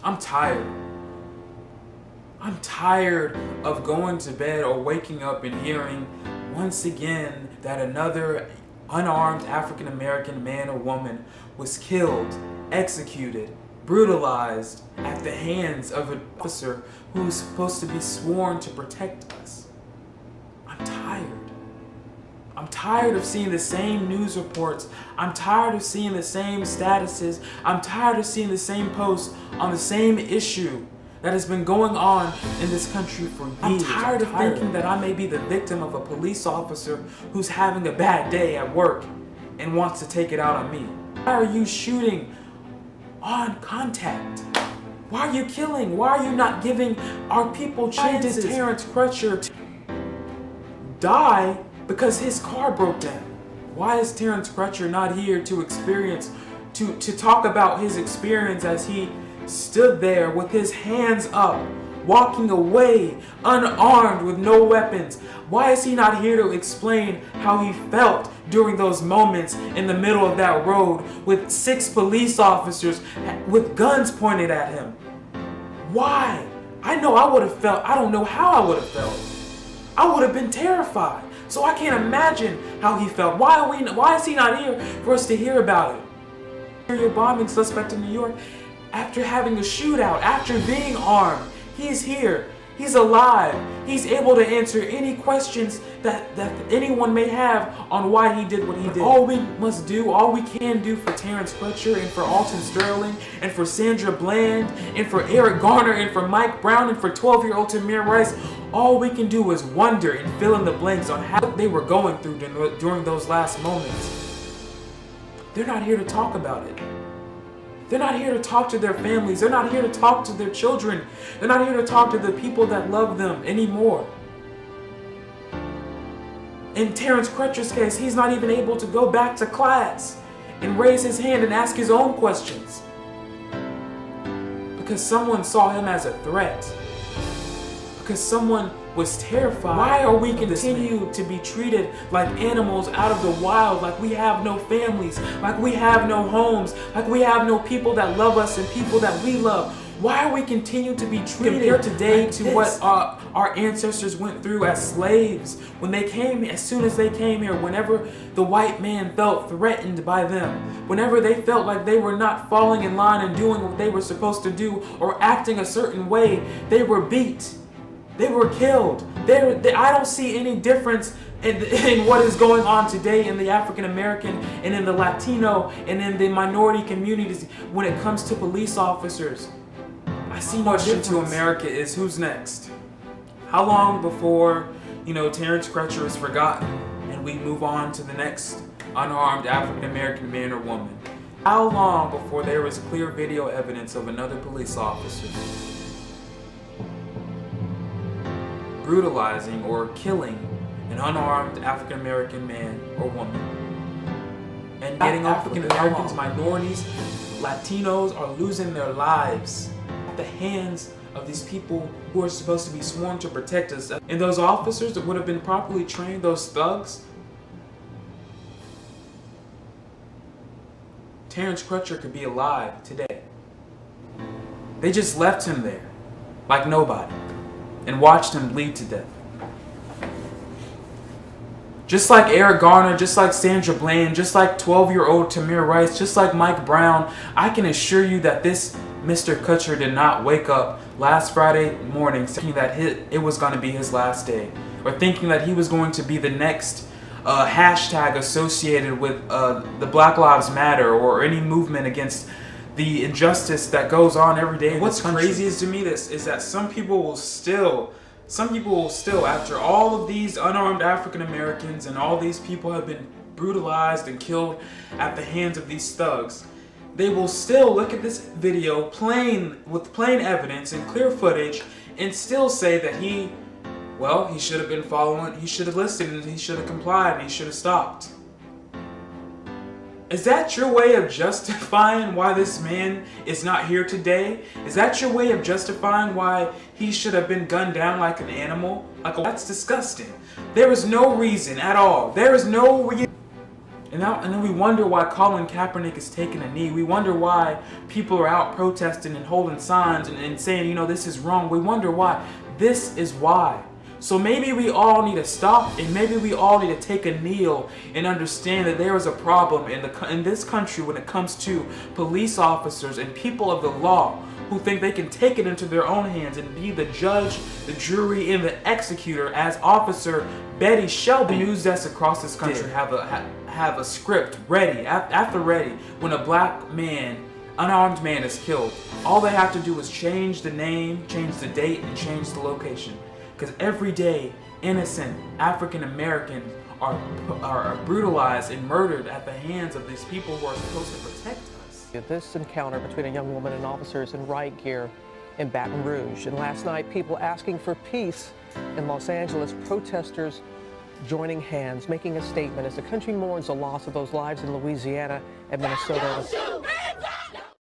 I'm tired. I'm tired of going to bed or waking up and hearing once again that another unarmed African American man or woman was killed, executed, brutalized at the hands of an officer who's supposed to be sworn to protect us. I'm tired. I'm tired of seeing the same news reports. I'm tired of seeing the same statuses. I'm tired of seeing the same posts on the same issue that has been going on in this country for years. I'm tired of thinking that I may be the victim of a police officer who's having a bad day at work and wants to take it out on me. Why are you shooting on contact? Why are you killing? Why are you not giving our people chances? Why did Terrence Crutcher die because his car broke down? Why is Terrence Crutcher not here to talk about his experience as he stood there with his hands up, walking away, unarmed with no weapons? Why is he not here to explain how he felt during those moments in the middle of that road with 6 police officers with guns pointed at him? Why? I know I would have felt, I don't know how I would have felt. I would have been terrified. So I can't imagine how he felt. Why is he not here for us to hear about it? Serial bombing suspect in New York, after having a shootout, after being armed, he's here. He's alive. He's able to answer any questions that anyone may have on why he did what he did. All we must do, all we can do for Terrence Crutcher and for Alton Sterling and for Sandra Bland and for Eric Garner and for Mike Brown and for 12-year-old Tamir Rice, all we can do is wonder and fill in the blanks on how they were going through during those last moments. They're not here to talk about it. They're not here to talk to their families. They're not here to talk to their children. They're not here to talk to the people that love them anymore. In Terrence Crutcher's case, he's not even able to go back to class and raise his hand and ask his own questions because someone saw him as a threat. Because someone was terrified. Why are we continue to be treated like animals out of the wild, like we have no families, like we have no homes, like we have no people that love us and people that we love? Why are we continue to be treated compared today like to this? What our ancestors went through as slaves when they came, as soon as they came here, whenever the white man felt threatened by them, whenever they felt like they were not falling in line and doing what they were supposed to do or acting a certain way, they were beat. They were killed. I don't see any difference in what is going on today in the African American and in the Latino and in the minority communities when it comes to police officers. I see no difference. To America is who's next? How long before, Terrence Crutcher is forgotten and we move on to the next unarmed African American man or woman? How long before there is clear video evidence of another police officer brutalizing or killing an unarmed African American man or woman? And getting African Americans, minorities, Latinos are losing their lives at the hands of these people who are supposed to be sworn to protect us. And those officers that would have been properly trained, those thugs, Terrence Crutcher could be alive today. They just left him there like nobody and watched him bleed to death. Just like Eric Garner, just like Sandra Bland, just like 12-year-old Tamir Rice, just like Mike Brown, I can assure you that this Mr. Crutcher did not wake up last Friday morning thinking that it was going to be his last day, or thinking that he was going to be the next hashtag associated with the Black Lives Matter or any movement against the injustice that goes on every day. What's craziest to me is that some people will still, after all of these unarmed African Americans and all these people have been brutalized and killed at the hands of these thugs, they will still look at this video with plain evidence and clear footage and still say that he should have been following, he should have listened, and he should have complied, and he should have stopped. Is that your way of justifying why this man is not here today? Is that your way of justifying why he should have been gunned down like an animal? That's disgusting. There is no reason at all. There is no reason. And then we wonder why Colin Kaepernick is taking a knee. We wonder why people are out protesting and holding signs and saying, you know, this is wrong. We wonder why. This is why. So maybe we all need to stop, and maybe we all need to take a kneel and understand that there is a problem in this country when it comes to police officers and people of the law who think they can take it into their own hands and be the judge, the jury, and the executor, as Officer Betty Shelby. News desks across this country have a script ready, after ready, when a black man, unarmed man, is killed. All they have to do is change the name, change the date, and change the location. Because every day, innocent African Americans are brutalized and murdered at the hands of these people who are supposed to protect us. This encounter between a young woman and officers in riot gear in Baton Rouge. And last night, people asking for peace in Los Angeles, protesters joining hands, making a statement as the country mourns the loss of those lives in Louisiana and Minnesota.